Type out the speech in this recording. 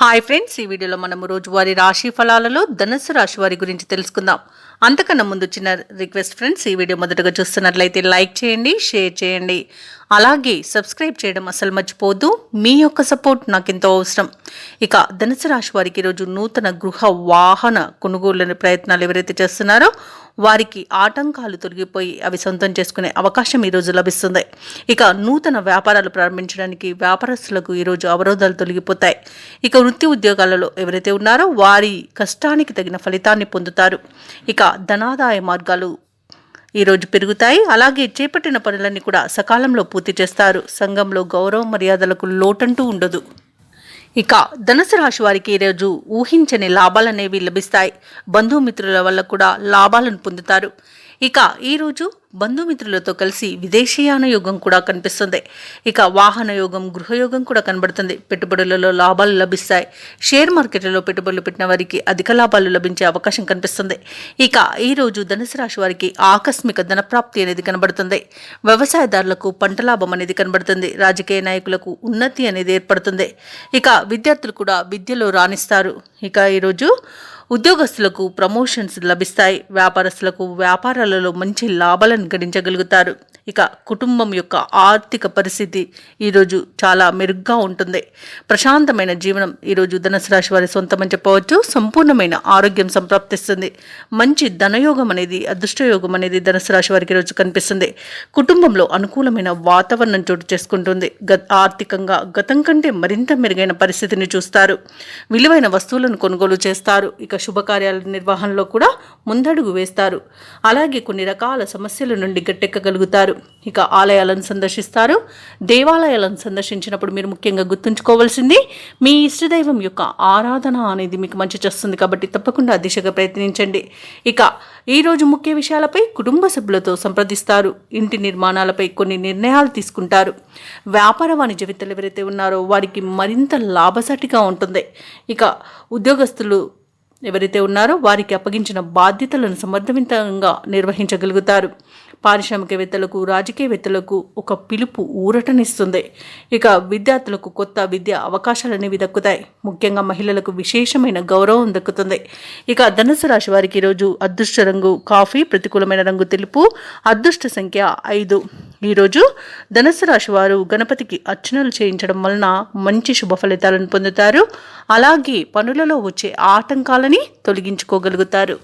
Hi friends, ఈ వీడియోలో మనము రోజువారీ రాశి ఫలాలలో ధనుసు రాశి వారి గురించి తెలుసుకుందాం. అంతకన్నా ముందు చిన్న రిక్వెస్ట్ ఫ్రెండ్స్, ఈ వీడియో మొదటగా చూస్తున్నట్లయితే లైక్ చేయండి, షేర్ చేయండి, అలాగే సబ్స్క్రైబ్ చేయడం అసలు మర్చిపోవద్దు. మీ యొక్క సపోర్ట్ నాకు ఎంతో అవసరం. ఇక ధనుసు రాశి వారికి ఈరోజు నూతన గృహ వాహన కొనుగోలు ప్రయత్నాలు ఎవరైతే చేస్తున్నారో వారికి ఆటంకాలు తొలగిపోయి అవి సొంతం చేసుకునే అవకాశం ఈరోజు లభిస్తుంది. ఇక నూతన వ్యాపారాలు ప్రారంభించడానికి వ్యాపారస్తులకు ఈరోజు అవరోధాలు తొలగిపోతాయి. ఇక వృత్తి ఉద్యోగాలలో ఎవరైతే ఉన్నారో వారి కష్టానికి తగిన ఫలితాన్ని పొందుతారు. ఇక ధనాదాయ మార్గాలు ఈరోజు పెరుగుతాయి. అలాగే చేపట్టిన పనులన్నీ కూడా సకాలంలో పూర్తి చేస్తారు. సంఘంలో గౌరవ మర్యాదలకు లోటంటూ ఉండదు. ఇక ధనుసు రాశి వారికి ఈరోజు ఊహించని లాభాలనేవి లభిస్తాయి. బంధుమిత్రుల వల్ల కూడా లాభాలను పొందుతారు. ఇక ఈరోజు బంధుమిత్రులతో కలిసి విదేశీయాన యోగం కూడా కనిపిస్తుంది. ఇక వాహన యోగం, గృహయోగం కూడా కనబడుతుంది. పెట్టుబడులలో లాభాలు లభిస్తాయి. షేర్ మార్కెట్లలో పెట్టుబడులు పెట్టిన వారికి అధిక లాభాలు లభించే అవకాశం కనిపిస్తుంది. ఇక ఈరోజు ధనుసు రాశి వారికి ఆకస్మిక ధనప్రాప్తి అనేది కనబడుతుంది. వ్యవసాయదారులకు పంట లాభం అనేది కనబడుతుంది. రాజకీయ నాయకులకు ఉన్నతి అనేది ఏర్పడుతుంది. ఇక విద్యార్థులు కూడా విద్యలో రాణిస్తారు. ఇక ఈరోజు ఉద్యోగస్తులకు ప్రమోషన్స్ లభిస్తాయి. వ్యాపారస్తులకు వ్యాపారాలలో మంచి లాభాలను గడించగలుగుతారు. ఇక కుటుంబం యొక్క ఆర్థిక పరిస్థితి ఈరోజు చాలా మెరుగ్గా ఉంటుంది. ప్రశాంతమైన జీవనం ఈరోజు ధనుసు రాశి వారి సొంతమని చెప్పవచ్చు. సంపూర్ణమైన ఆరోగ్యం సంప్రాప్తిస్తుంది. మంచి ధనయోగం అనేది, అదృష్టయోగం అనేది ధనుసు రాశి వారికి ఈరోజు కనిపిస్తుంది. కుటుంబంలో అనుకూలమైన వాతావరణం చోటు చేసుకుంటుంది. ఆర్థికంగా గతం కంటే మరింత మెరుగైన పరిస్థితిని చూస్తారు. విలువైన వస్తువులను కొనుగోలు చేస్తారు. ఇక శుభకార్యాల నిర్వహణలో కూడా ముందడుగు వేస్తారు. అలాగే కొన్ని రకాల సమస్యల నుండి గట్టెక్కగలుగుతారు. ఇక ఆలయాలను సందర్శిస్తారు. దేవాలయాలను సందర్శించినప్పుడు మీరు ముఖ్యంగా గుర్తుంచుకోవాల్సింది మీ ఇష్టదైవం యొక్క ఆరాధన అనేది మీకు మంచి చేస్తుంది. కాబట్టి తప్పకుండా ఆ దిశగా ప్రయత్నించండి. ఇక ఈరోజు ముఖ్య విషయాలపై కుటుంబ సభ్యులతో సంప్రదిస్తారు. ఇంటి నిర్మాణాలపై కొన్ని నిర్ణయాలు తీసుకుంటారు. వ్యాపార వాణిజ్యవేత్తలు ఎవరైతే ఉన్నారో వారికి మరింత లాభసాటిగా ఉంటుంది. ఇక ఉద్యోగస్తులు ఎవరైతే ఉన్నారో వారికి అప్పగించిన బాధ్యతలను సమర్థవంతంగా నిర్వహించగలుగుతారు. పారిశ్రామికవేత్తలకు, రాజకీయవేత్తలకు ఒక పిలుపు ఊరటనిస్తుంది. ఇక విద్యార్థులకు కొత్త విద్యా అవకాశాలనేవి దక్కుతాయి. ముఖ్యంగా మహిళలకు విశేషమైన గౌరవం దక్కుతుంది. ఇక ధనుసు రాశి వారికి ఈరోజు అదృష్ట రంగు కాఫీ, ప్రతికూలమైన రంగు తెలుపు, అదృష్ట సంఖ్య 5. ఈరోజు ధనుసు రాశి వారు గణపతికి అర్చనలు చేయించడం వలన మంచి శుభ ఫలితాలను పొందుతారు. అలాగే పనులలో వచ్చే ఆటంకాలని తొలగించుకోగలుగుతారు.